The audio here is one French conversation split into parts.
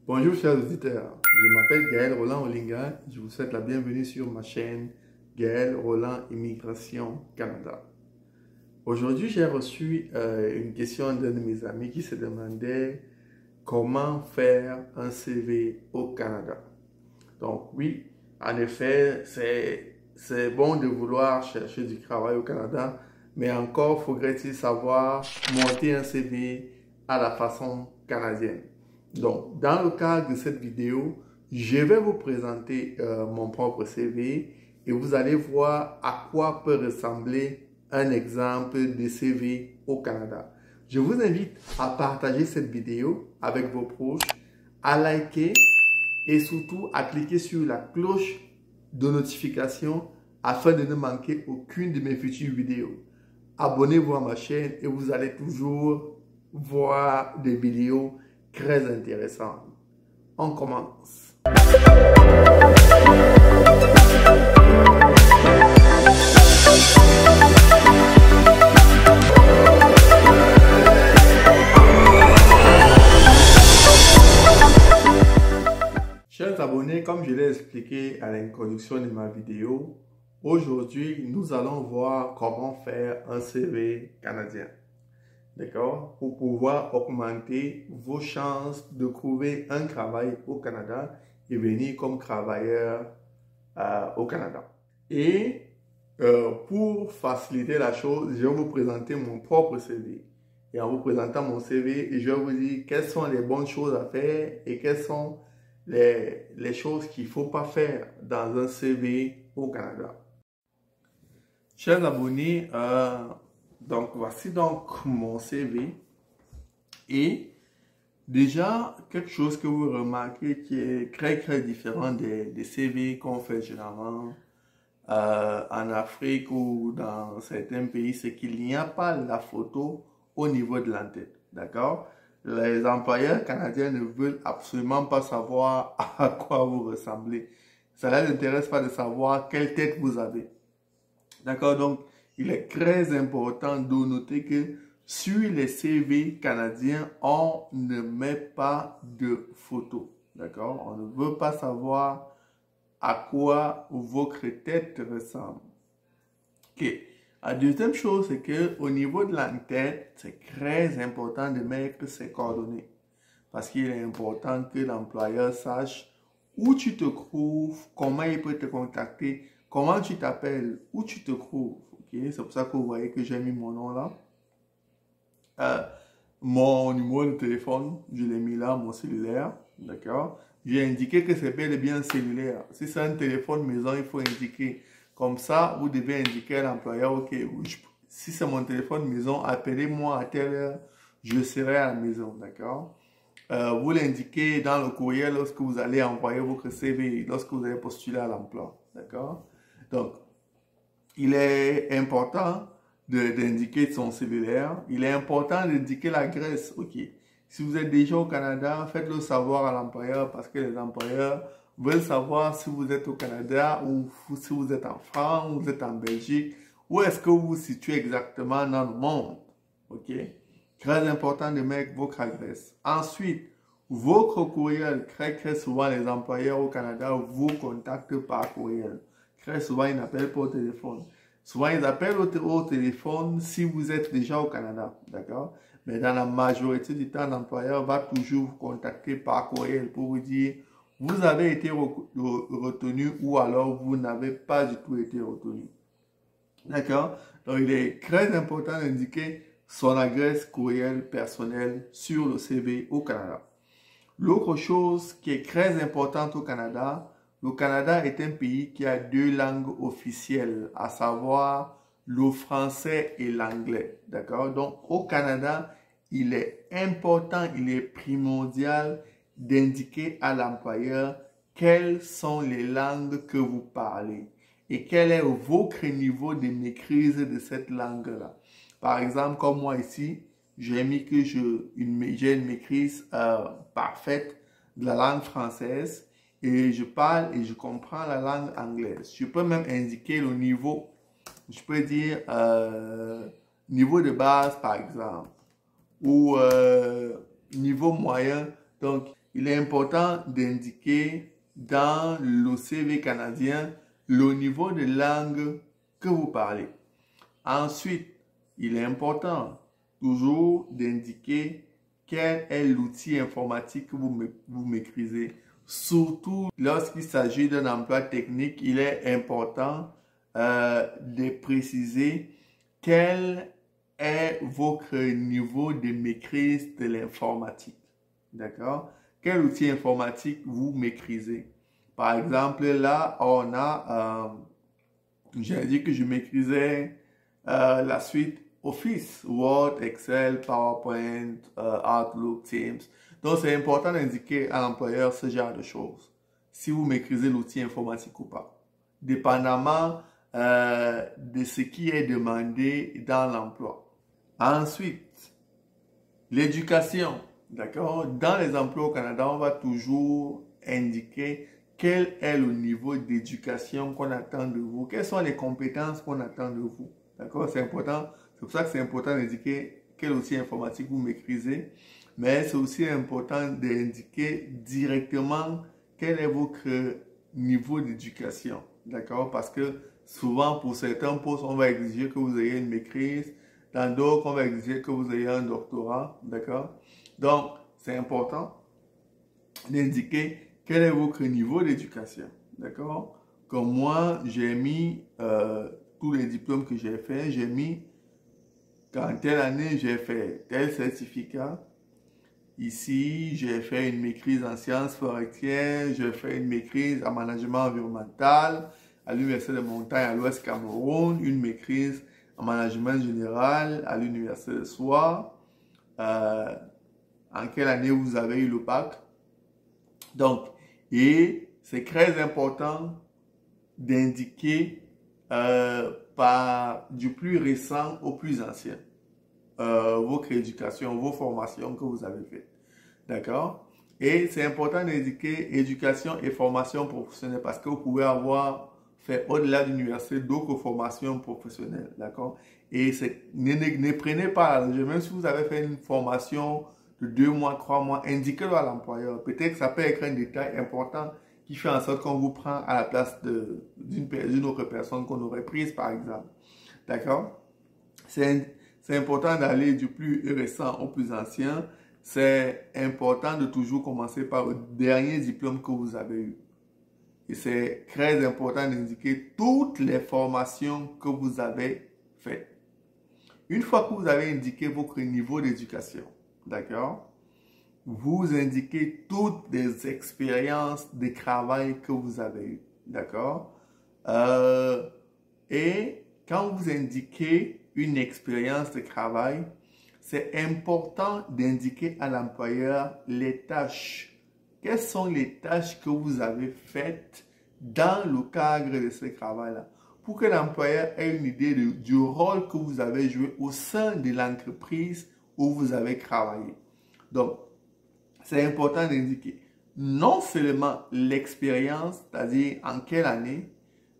Bonjour chers auditeurs, je m'appelle Gaël Roland Olinga, je vous souhaite la bienvenue sur ma chaîne Gaël Roland Immigration Canada. Aujourd'hui j'ai reçu une question d'un de mes amis qui se demandait comment faire un CV au Canada. Donc oui, en effet, c'est bon de vouloir chercher du travail au Canada, mais encore faudrait-il savoir monter un CV à la façon canadienne. Donc, dans le cadre de cette vidéo, je vais vous présenter mon propre CV et vous allez voir à quoi peut ressembler un exemple de CV au Canada. Je vous invite à partager cette vidéo avec vos proches, à liker et surtout à cliquer sur la cloche de notification afin de ne manquer aucune de mes futures vidéos. Abonnez-vous à ma chaîne et vous allez toujours voir des vidéos très intéressantes. On commence. Chers abonnés, comme je l'ai expliqué à l'introduction de ma vidéo, aujourd'hui, nous allons voir comment faire un CV canadien. D'accord? Pour pouvoir augmenter vos chances de trouver un travail au Canada et venir comme travailleur au Canada. Et pour faciliter la chose, je vais vous présenter mon propre CV. Et en vous présentant mon CV, je vais vous dire quelles sont les bonnes choses à faire et quelles sont les choses qu'il ne faut pas faire dans un CV au Canada. Chers abonnés, donc voici donc mon CV. Et déjà, quelque chose que vous remarquez qui est très différent des CV qu'on fait généralement en Afrique ou dans certains pays, c'est qu'il n'y a pas la photo au niveau de l'entête. D'accord? Les employeurs canadiens ne veulent absolument pas savoir à quoi vous ressemblez. Ça ne les intéresse pas de savoir quelle tête vous avez. D'accord? Donc, il est très important de noter que sur les CV canadiens, on ne met pas de photos. D'accord? On ne veut pas savoir à quoi votre tête ressemble. Ok. La deuxième chose, c'est qu'au niveau de l'entête, c'est très important de mettre ses coordonnées. Parce qu'il est important que l'employeur sache où tu te trouves, comment il peut te contacter, comment tu t'appelles, où tu te trouves. Okay? C'est pour ça que vous voyez que j'ai mis mon nom là. Mon numéro de téléphone, je l'ai mis là, mon cellulaire. D'accord? J'ai indiqué que c'est bel et bien cellulaire. Si c'est un téléphone maison, il faut indiquer. Comme ça, vous devez indiquer à l'employeur, ok, si c'est mon téléphone maison, appelez-moi à telle heure, je serai à la maison. D'accord? Vous l'indiquez dans le courriel lorsque vous allez envoyer votre CV, lorsque vous allez postuler à l'emploi. D'accord? Donc, il est important d'indiquer son cellulaire. Il est important d'indiquer l'adresse. Ok. Si vous êtes déjà au Canada, faites-le savoir à l'employeur parce que les employeurs veulent savoir si vous êtes au Canada ou si vous êtes en France, ou vous êtes en Belgique, où est-ce que vous vous situez exactement dans le monde. Ok. Très important de mettre votre adresse. Ensuite, votre courriel. Très souvent, les employeurs au Canada vous contactent par courriel. Très souvent, ils n'appellent pas au téléphone. Souvent, ils appellent au téléphone si vous êtes déjà au Canada. D'accord? Mais dans la majorité du temps, l'employeur va toujours vous contacter par courriel pour vous dire vous avez été retenu ou alors vous n'avez pas du tout été retenu. D'accord? Donc, il est très important d'indiquer son adresse courriel personnelle sur le CV au Canada. L'autre chose qui est très importante au Canada, le Canada est un pays qui a deux langues officielles, à savoir le français et l'anglais. D'accord? Donc, au Canada, il est important, il est primordial d'indiquer à l'employeur quelles sont les langues que vous parlez et quel est votre niveau de maîtrise de cette langue-là. Par exemple, comme moi ici, j'ai mis que j'ai une maîtrise parfaite de la langue française et je parle et je comprends la langue anglaise. Je peux même indiquer le niveau, je peux dire niveau de base par exemple ou niveau moyen. Donc, il est important d'indiquer dans le CV canadien le niveau de langue que vous parlez. Ensuite, il est important toujours d'indiquer quel est l'outil informatique que vous maîtrisez. Surtout lorsqu'il s'agit d'un emploi technique, il est important de préciser quel est votre niveau de maîtrise de l'informatique. D'accord? Quel outil informatique vous maîtrisez? Par exemple, là, on a, j'ai dit que je maîtrisais la suite Office, Word, Excel, PowerPoint, Outlook, Teams. Donc, c'est important d'indiquer à l'employeur ce genre de choses, si vous maîtrisez l'outil informatique ou pas, dépendamment de ce qui est demandé dans l'emploi. Ensuite, l'éducation, d'accord? Dans les emplois au Canada, on va toujours indiquer quel est le niveau d'éducation qu'on attend de vous, quelles sont les compétences qu'on attend de vous, d'accord? C'est important. C'est pour ça que c'est important d'indiquer quel outil informatique vous maîtrisez, mais c'est aussi important d'indiquer directement quel est votre niveau d'éducation, d'accord? Parce que souvent, pour certains postes, on va exiger que vous ayez une maîtrise, dans d'autres, on va exiger que vous ayez un doctorat, d'accord? Donc, c'est important d'indiquer quel est votre niveau d'éducation, d'accord? Comme moi, j'ai mis tous les diplômes que j'ai faits, j'ai mis qu'en telle année, j'ai fait tel certificat. Ici, j'ai fait une maîtrise en sciences forestières, j'ai fait une maîtrise en management environnemental à l'Université de Montagne à l'Ouest Cameroun, une maîtrise en management général à l'Université de Soir. En quelle année vous avez eu le bac? Donc, et c'est très important d'indiquer du plus récent au plus ancien votre éducation, vos formations que vous avez faites. D'accord? Et c'est important d'indiquer éducation et formation professionnelle parce que vous pouvez avoir fait au-delà de l'université d'autres formations professionnelles. D'accord? Et ne prenez pas à la légère. Même si vous avez fait une formation de 2 mois, 3 mois, indiquez-le à l'employeur. Peut-être que ça peut être un détail important qui fait en sorte qu'on vous prend à la place d'une autre personne qu'on aurait prise, par exemple. D'accord? C'est important d'aller du plus récent au plus ancien. C'est important de toujours commencer par le dernier diplôme que vous avez eu. Et c'est très important d'indiquer toutes les formations que vous avez faites. Une fois que vous avez indiqué votre niveau d'éducation, d'accord? Vous indiquez toutes les expériences de travail que vous avez eues, d'accord? Et quand vous indiquez une expérience de travail, c'est important d'indiquer à l'employeur les tâches. Quelles sont les tâches que vous avez faites dans le cadre de ce travail-là? Pour que l'employeur ait une idée du rôle que vous avez joué au sein de l'entreprise où vous avez travaillé. Donc, c'est important d'indiquer non seulement l'expérience, c'est-à-dire en quelle année,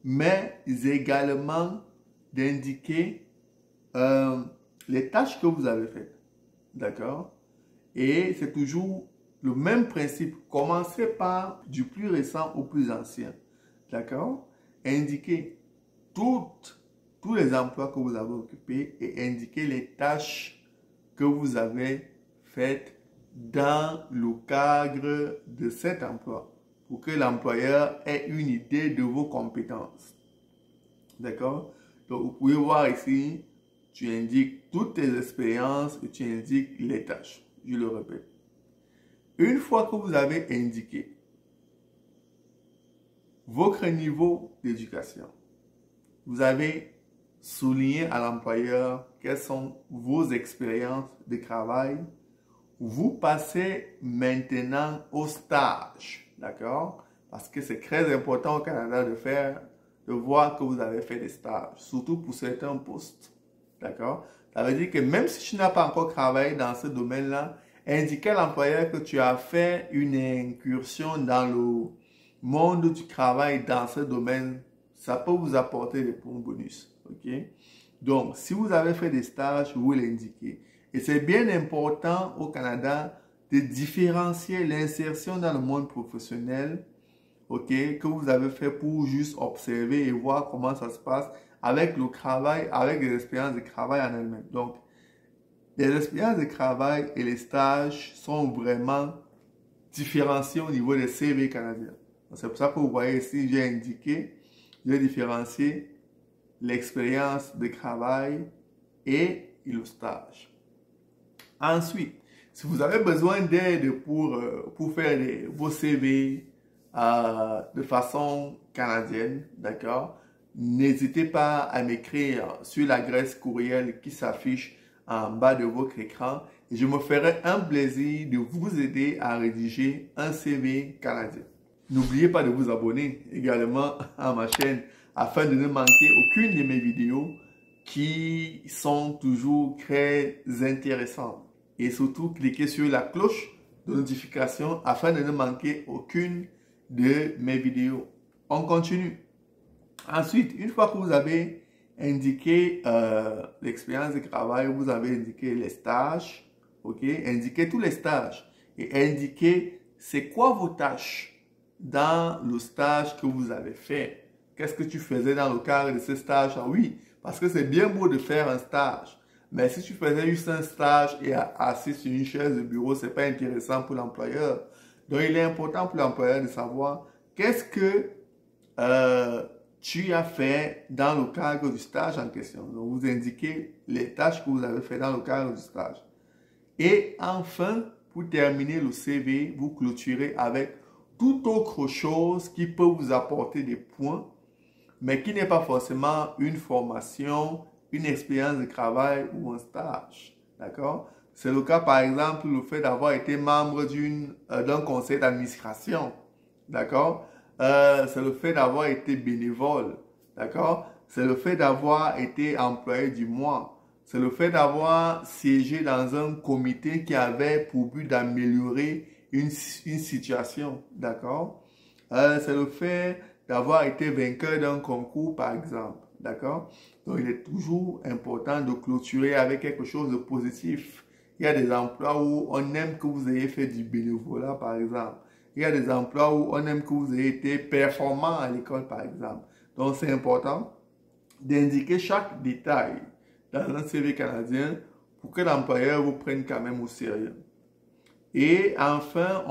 mais également d'indiquer les tâches que vous avez faites. D'accord? Et c'est toujours le même principe. Commencez par du plus récent au plus ancien. D'accord? Indiquez tous les emplois que vous avez occupés et indiquez les tâches que vous avez faites dans le cadre de cet emploi pour que l'employeur ait une idée de vos compétences. D'accord? Donc, vous pouvez voir ici, tu indiques toutes tes expériences et tu indiques les tâches. Je le répète. Une fois que vous avez indiqué votre niveau d'éducation, vous avez souligné à l'employeur quelles sont vos expériences de travail. Vous passez maintenant au stage, d'accord? Parce que c'est très important au Canada de voir que vous avez fait des stages, surtout pour certains postes, d'accord? Ça veut dire que même si tu n'as pas encore travaillé dans ce domaine-là, indiquez à l'employeur que tu as fait une incursion dans le monde du travail dans ce domaine, ça peut vous apporter des points bonus, ok? Donc, si vous avez fait des stages, vous l'indiquez. Et c'est bien important au Canada de différencier l'insertion dans le monde professionnel, ok, que vous avez fait pour juste observer et voir comment ça se passe avec le travail, avec les expériences de travail en elles-mêmes. Donc, les expériences de travail et les stages sont vraiment différenciés au niveau des CV canadiens. C'est pour ça que vous voyez ici, j'ai indiqué, j'ai différencié l'expérience de travail et le stage. Ensuite, si vous avez besoin d'aide pour faire vos CV de façon canadienne, d'accord, n'hésitez pas à m'écrire sur l'adresse courriel qui s'affiche en bas de votre écran et je me ferai un plaisir de vous aider à rédiger un CV canadien. N'oubliez pas de vous abonner également à ma chaîne afin de ne manquer aucune de mes vidéos qui sont toujours très intéressantes. Et surtout, cliquez sur la cloche de notification afin de ne manquer aucune de mes vidéos. On continue. Ensuite, une fois que vous avez indiqué l'expérience de travail, vous avez indiqué les stages, ok? Indiquez tous les stages et indiquez c'est quoi vos tâches dans le stage que vous avez fait. Qu'est-ce que tu faisais dans le cadre de ce stage? Ah oui, parce que c'est bien beau de faire un stage. Mais si tu faisais juste un stage et assis sur une chaise de bureau, ce n'est pas intéressant pour l'employeur. Donc, il est important pour l'employeur de savoir qu'est-ce que tu as fait dans le cadre du stage en question. Donc, vous indiquez les tâches que vous avez fait dans le cadre du stage. Et enfin, pour terminer le CV, vous clôturez avec toute autre chose qui peut vous apporter des points, mais qui n'est pas forcément une formation, une expérience de travail ou un stage. D'accord? C'est le cas, par exemple, le fait d'avoir été membre d'un conseil d'administration. D'accord? C'est le fait d'avoir été bénévole. D'accord? C'est le fait d'avoir été employé du mois. C'est le fait d'avoir siégé dans un comité qui avait pour but d'améliorer une situation. D'accord? C'est le fait d'avoir été vainqueur d'un concours, par exemple. D'accord? Donc, il est toujours important de clôturer avec quelque chose de positif. Il y a des emplois où on aime que vous ayez fait du bénévolat, par exemple. Il y a des emplois où on aime que vous ayez été performant à l'école, par exemple. Donc, c'est important d'indiquer chaque détail dans un CV canadien pour que l'employeur vous prenne quand même au sérieux. Et enfin,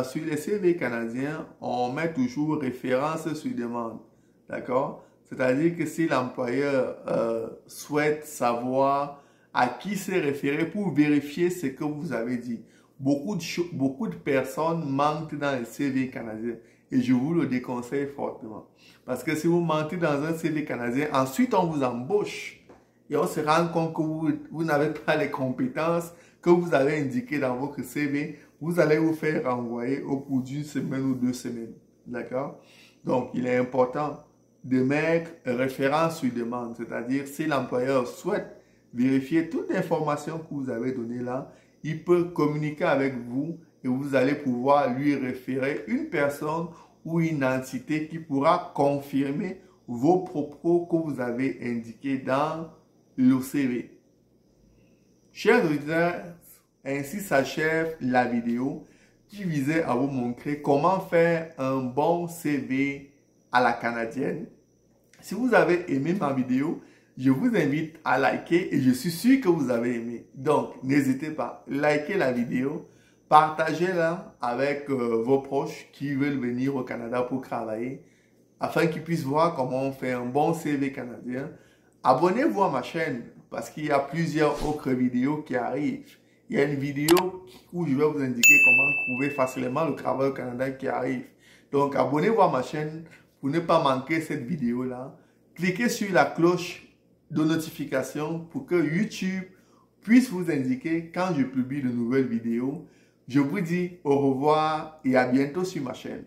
sur les CV canadiens, on met toujours référence sur demande. D'accord? C'est-à-dire que si l'employeur souhaite savoir à qui s'est référé pour vérifier ce que vous avez dit. Beaucoup de personnes mentent dans les CV canadiens et je vous le déconseille fortement. Parce que si vous mentez dans un CV canadien, ensuite on vous embauche et on se rend compte que vous n'avez pas les compétences que vous avez indiquées dans votre CV, vous allez vous faire renvoyer au bout d'une semaine ou 2 semaines. D'accord? Donc, il est important de mettre référence sur demande, c'est-à-dire si l'employeur souhaite vérifier toute l'information que vous avez donnée là, il peut communiquer avec vous et vous allez pouvoir lui référer une personne ou une entité qui pourra confirmer vos propos que vous avez indiqués dans le CV. Chers auditeurs, ainsi s'achève la vidéo qui visait à vous montrer comment faire un bon CV à la canadienne. Si vous avez aimé ma vidéo, je vous invite à liker et je suis sûr que vous avez aimé. Donc, n'hésitez pas, likez la vidéo, partagez-la avec vos proches qui veulent venir au Canada pour travailler afin qu'ils puissent voir comment on fait un bon CV canadien. Abonnez-vous à ma chaîne parce qu'il y a plusieurs autres vidéos qui arrivent. Il y a une vidéo où je vais vous indiquer comment trouver facilement le travail au Canada qui arrive. Donc, abonnez-vous à ma chaîne pour ne pas manquer cette vidéo-là. Cliquez sur la cloche de notification pour que YouTube puisse vous indiquer quand je publie de nouvelles vidéos. Je vous dis au revoir et à bientôt sur ma chaîne.